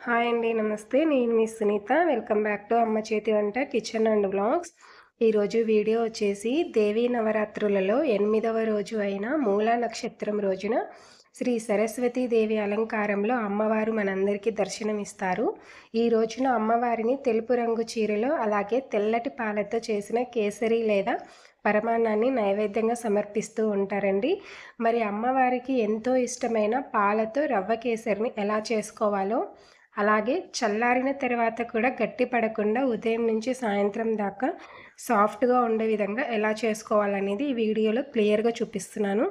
Hi అండి. నమస్తే. నేను మీ సునీత. వెల్కమ్ బ్యాక్ టు అమ్మ చేతి వంట కిచెన్ అండ్ వ్లాగ్స్. ఈరోజు వీడియో వచ్చేసి దేవీ నవరాత్రులలో 8వ రోజు అయిన మూలా నక్షత్రం రోజున శ్రీ సరస్వతీదేవి అలంకారంలో అమ్మవారు మనందరికీ దర్శనమిస్తారు. ఈ రోజున అమ్మవారిని తెలుపు రంగు చీరలో అలాగే తెల్లటి పాలతో చేసిన కేసరి లేదా పరమాన్నాన్ని నైవేద్యంగా సమర్పిస్తూ ఉంటారండి. మరి అమ్మవారికి ఎంతో ఇష్టమైన పాలతో రవ్వ కేసరిని ఎలా చేసుకోవాలో, అలాగే చల్లారిన తర్వాత కూడా గట్టి పడకుండా ఉదయం నుంచి సాయంత్రం దాకా సాఫ్ట్గా ఉండే విధంగా ఎలా చేసుకోవాలనేది ఈ వీడియోలో క్లియర్గా చూపిస్తున్నాను.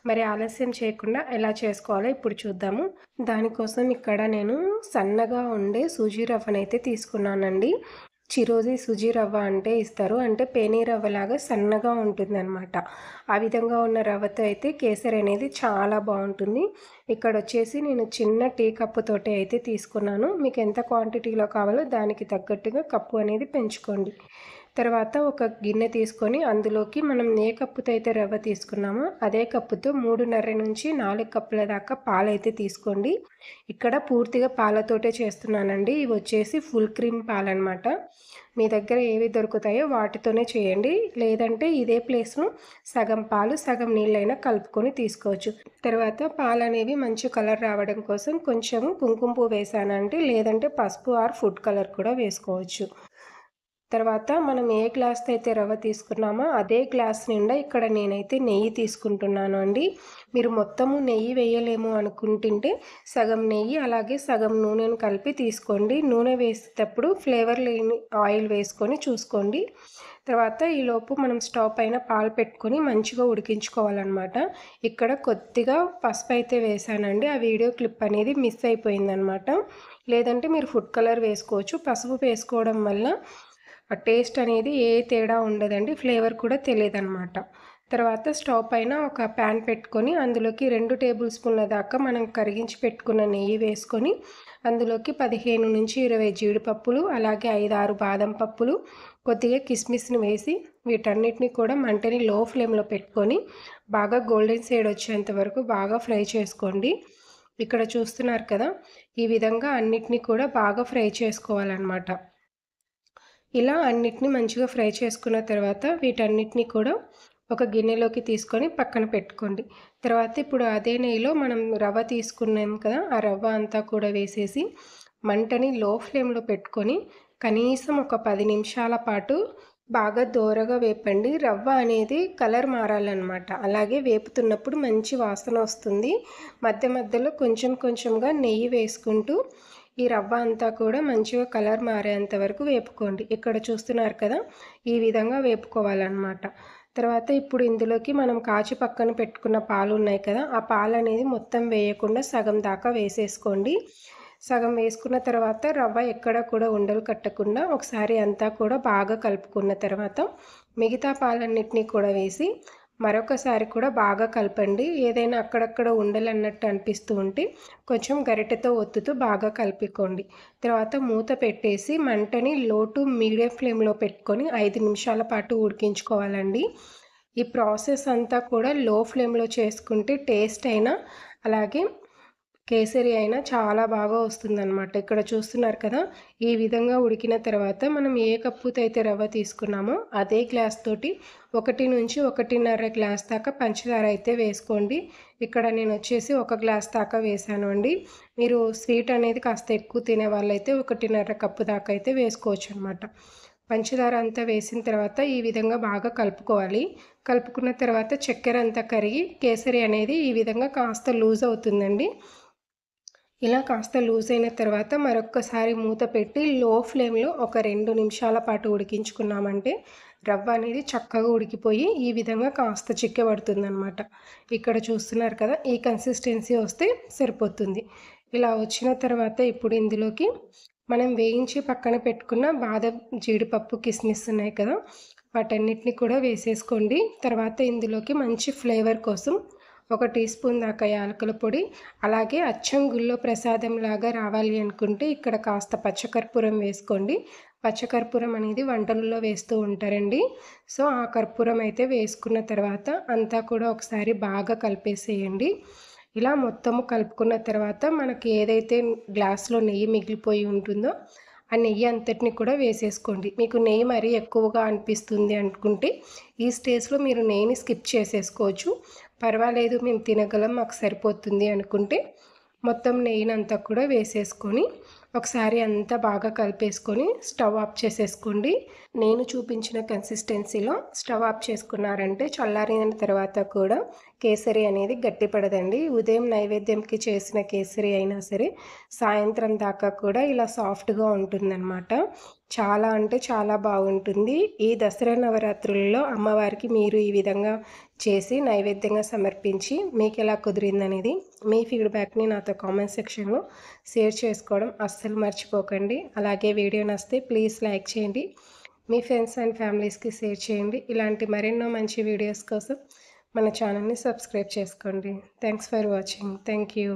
మరి ఆలస్యం చేయకుండా ఎలా చేసుకోవాలో ఇప్పుడు చూద్దాము. దానికోసం ఇక్కడ నేను సన్నగా ఉండే సూజీ రవ్వనైతే తీసుకున్నానండి. చిరోజీ సూజీ రవ్వ అంటే ఇస్తారు, అంటే పేనీ రవ్వలాగా సన్నగా ఉంటుందన్నమాట. ఆ విధంగా ఉన్న రవ్వతో అయితే కేసరి అనేది చాలా బాగుంటుంది. ఇక్కడ వచ్చేసి నేను చిన్న టీ కప్పుతోటి అయితే తీసుకున్నాను. మీకు ఎంత క్వాంటిటీలో కావాలో దానికి తగ్గట్టుగా కప్పు అనేది పెంచుకోండి. తర్వాత ఒక గిన్నె తీసుకొని అందులోకి మనం ఏ కప్పుతో అయితే రవ్వ తీసుకున్నామో అదే కప్పుతో 3.5 నుంచి 4 కప్పుల దాకా పాలైతే తీసుకోండి. ఇక్కడ పూర్తిగా పాలతోటే చేస్తున్నానండి. ఇవి వచ్చేసి ఫుల్ క్రీమ్ పాలన్నమాట. మీ దగ్గర ఏవి దొరుకుతాయో వాటితోనే చేయండి, లేదంటే ఇదే ప్లేస్ను సగం పాలు సగం నీళ్ళైనా కలుపుకొని తీసుకోవచ్చు. తర్వాత పాలు అనేవి మంచి కలర్ రావడం కోసం కొంచెం కుంకుమ పువ్వు వేసానంటే, లేదంటే పసుపు ఆర్ ఫుడ్ కలర్ కూడా వేసుకోవచ్చు. తర్వాత మనం ఏ గ్లాస్తో అయితే రవ్వ తీసుకున్నామో అదే గ్లాస్ నిండా ఇక్కడ నేనైతే నెయ్యి తీసుకుంటున్నాను అండి. మీరు మొత్తము నెయ్యి వేయలేము అనుకుంటుంటే సగం నెయ్యి అలాగే సగం నూనెను కలిపి తీసుకోండి. నూనె వేసేటప్పుడు ఫ్లేవర్ లేని ఆయిల్ వేసుకొని చూసుకోండి. తర్వాత ఈలోపు మనం స్టవ్ పైన పాలు పెట్టుకొని మంచిగా ఉడికించుకోవాలన్నమాట. ఇక్కడ కొద్దిగా పసుపు అయితే వేసానండి. ఆ వీడియో క్లిప్ అనేది మిస్ అయిపోయిందనమాట. లేదంటే మీరు ఫుడ్ కలర్ వేసుకోవచ్చు. పసుపు వేసుకోవడం వల్ల ఆ టేస్ట్ అనేది ఏ తేడా ఉండదండి, ఫ్లేవర్ కూడా తెలియదన్నమాట. తర్వాత స్టవ్ పైన ఒక ప్యాన్ పెట్టుకొని అందులోకి 2 టేబుల్ స్పూన్ల దాకా మనం కరిగించి పెట్టుకున్న నెయ్యి వేసుకొని అందులోకి 15 నుంచి 20 జీడిపప్పులు అలాగే 5-6 బాదం పప్పులు కొద్దిగా కిస్మిస్ని వేసి వీటన్నిటిని కూడా మంటని లో ఫ్లేమ్లో పెట్టుకొని బాగా గోల్డెన్ షేడ్ వచ్చేంత వరకు బాగా ఫ్రై చేసుకోండి. ఇక్కడ చూస్తున్నారు కదా, ఈ విధంగా అన్నిటినీ కూడా బాగా ఫ్రై చేసుకోవాలన్నమాట. ఇలా అన్నిటిని మంచిగా ఫ్రై చేసుకున్న తర్వాత వీటన్నిటిని కూడా ఒక గిన్నెలోకి తీసుకొని పక్కన పెట్టుకోండి. తర్వాత ఇప్పుడు అదే నెయ్యిలో మనం రవ్వ తీసుకున్నాం కదా, ఆ రవ్వ అంతా కూడా వేసేసి మంటని లో ఫ్లేమ్లో పెట్టుకొని కనీసం ఒక 10 నిమిషాల పాటు బాగా దోరగా వేపండి. రవ్వ అనేది కలర్ మారాలన్నమాట. అలాగే వేపుతున్నప్పుడు మంచి వాసన వస్తుంది. మధ్య మధ్యలో కొంచెం కొంచెంగా నెయ్యి వేసుకుంటూ ఈ రవ్వ అంతా కూడా మంచిగా కలర్ మారేంత వరకు వేపుకోండి. ఇక్కడ చూస్తున్నారు కదా, ఈ విధంగా వేపుకోవాలన్నమాట. తర్వాత ఇప్పుడు ఇందులోకి మనం కాచి పక్కన పెట్టుకున్న పాలు ఉన్నాయి కదా, ఆ పాలు అనేది మొత్తం వేయకుండా సగం దాకా వేసేసుకోండి. సగం వేసుకున్న తర్వాత రవ్వ ఎక్కడ కూడా ఉండలు కట్టకుండా ఒకసారి అంతా కూడా బాగా కలుపుకున్న తర్వాత మిగతా పాలన్నిటినీ కూడా వేసి మరొకసారి కూడా బాగా కలపండి. ఏదైనా అక్కడక్కడ ఉండలు అన్నట్టు అనిపిస్తూ ఉంటే కొంచెం గరిటెతో ఒత్తుతూ బాగా కలుపుకోండి. తర్వాత మూత పెట్టేసి మంటని లో టు మీడియం ఫ్లేమ్లో పెట్టుకొని 5 నిమిషాల పాటు ఉడికించుకోవాలండి. ఈ ప్రాసెస్ అంతా కూడా లో ఫ్లేమ్లో చేసుకుంటే టేస్ట్ అయినా అలాగే కేసరి అయినా చాలా బాగా వస్తుందన్నమాట. ఇక్కడ చూస్తున్నారు కదా, ఈ విధంగా ఉడికిన తర్వాత మనం ఏ కప్పుతో అయితే రవ్వ తీసుకున్నామో అదే గ్లాస్ తోటి 1 నుంచి 1.5 గ్లాస్ దాకా పంచదార అయితే వేసుకోండి. ఇక్కడ నేను వచ్చేసి 1 గ్లాస్ దాకా వేసాను అండి. మీరు స్వీట్ అనేది కాస్త ఎక్కువ తినే వాళ్ళైతే 1.5 కప్పు దాకా అయితే వేసుకోవచ్చు అనమాట. పంచదార అంతా వేసిన తర్వాత ఈ విధంగా బాగా కలుపుకోవాలి. కలుపుకున్న తర్వాత చక్కెర అంతా కరిగి కేసరి అనేది ఈ విధంగా కాస్త లూజ్ అవుతుందండి. ఇలా కాస్త లూజ్ అయిన తర్వాత మరొక్కసారి మూత పెట్టి లో ఫ్లేమ్లో ఒక 2 నిమిషాల పాటు ఉడికించుకున్నామంటే రవ్వ అనేది చక్కగా ఉడికిపోయి ఈ విధంగా కాస్త చిక్కబడుతుందన్నమాట. ఇక్కడ చూస్తున్నారు కదా, ఈ కన్సిస్టెన్సీ వస్తే సరిపోతుంది. ఇలా వచ్చిన తర్వాత ఇప్పుడు ఇందులోకి మనం వేయించి పక్కన పెట్టుకున్న బాదం జీడిపప్పు కిస్మిస్ ఉన్నాయి కదా, వాటన్నిటిని కూడా వేసేసుకోండి. తర్వాత ఇందులోకి మంచి ఫ్లేవర్ కోసం 1 టీ స్పూన్ దాకా యాలకుల పొడి, అలాగే అచ్చం గుళ్ళో ప్రసాదం లాగా రావాలి అనుకుంటే ఇక్కడ కాస్త పచ్చకర్పూరం వేసుకోండి. పచ్చకర్పూరం అనేది వంటలలో వేస్తూ ఉంటారండి. సో ఆ కర్పూరం అయితే వేసుకున్న తర్వాత అంతా కూడా ఒకసారి బాగా కలిపేసేయండి. ఇలా మొత్తము కలుపుకున్న తర్వాత మనకి ఏదైతే గ్లాస్లో నెయ్యి మిగిలిపోయి ఉంటుందో ఆ నెయ్యి అంతటిని కూడా వేసేసుకోండి. మీకు నెయ్యి మరీ ఎక్కువగా అనిపిస్తుంది అనుకుంటే ఈ స్టేజ్లో మీరు నెయ్యిని స్కిప్ చేసేసుకోవచ్చు. పర్వాలేదు, మేము తినగలం, మాకు సరిపోతుంది అనుకుంటే మొత్తం నెయ్యినంతా కూడా వేసేసుకొని ఒకసారి అంతా బాగా కలిపేసుకొని స్టవ్ ఆఫ్ చేసేసుకోండి. నేను చూపించిన కన్సిస్టెన్సీలో స్టవ్ ఆఫ్ చేసుకున్నారంటే చల్లారిన తర్వాత కూడా కేసరి అనేది గట్టిపడదండి. ఉదయం నైవేద్యంకి చేసిన కేసరి అయినా సరే సాయంత్రం దాకా కూడా ఇలా సాఫ్ట్గా ఉంటుందన్నమాట. చాలా అంటే చాలా బాగుంటుంది. ఈ దసరా నవరాత్రులలో అమ్మవారికి మీరు ఈ విధంగా చేసి నైవేద్యంగా సమర్పించి మీకు ఎలా కుదిరిందనేది మీ ఫీడ్బ్యాక్ని నాతో కామెంట్ సెక్షన్లో షేర్ చేసుకోవడం అస్సలు మర్చిపోకండి. అలాగే వీడియో నచ్చితే ప్లీజ్ లైక్ చేయండి, మీ ఫ్రెండ్స్ అండ్ ఫ్యామిలీస్కి షేర్ చేయండి. ఇలాంటి మరెన్నో మంచి వీడియోస్ కోసం మన ఛానల్ని సబ్స్క్రైబ్ చేసుకోండి. Thanks for watching. Thank you.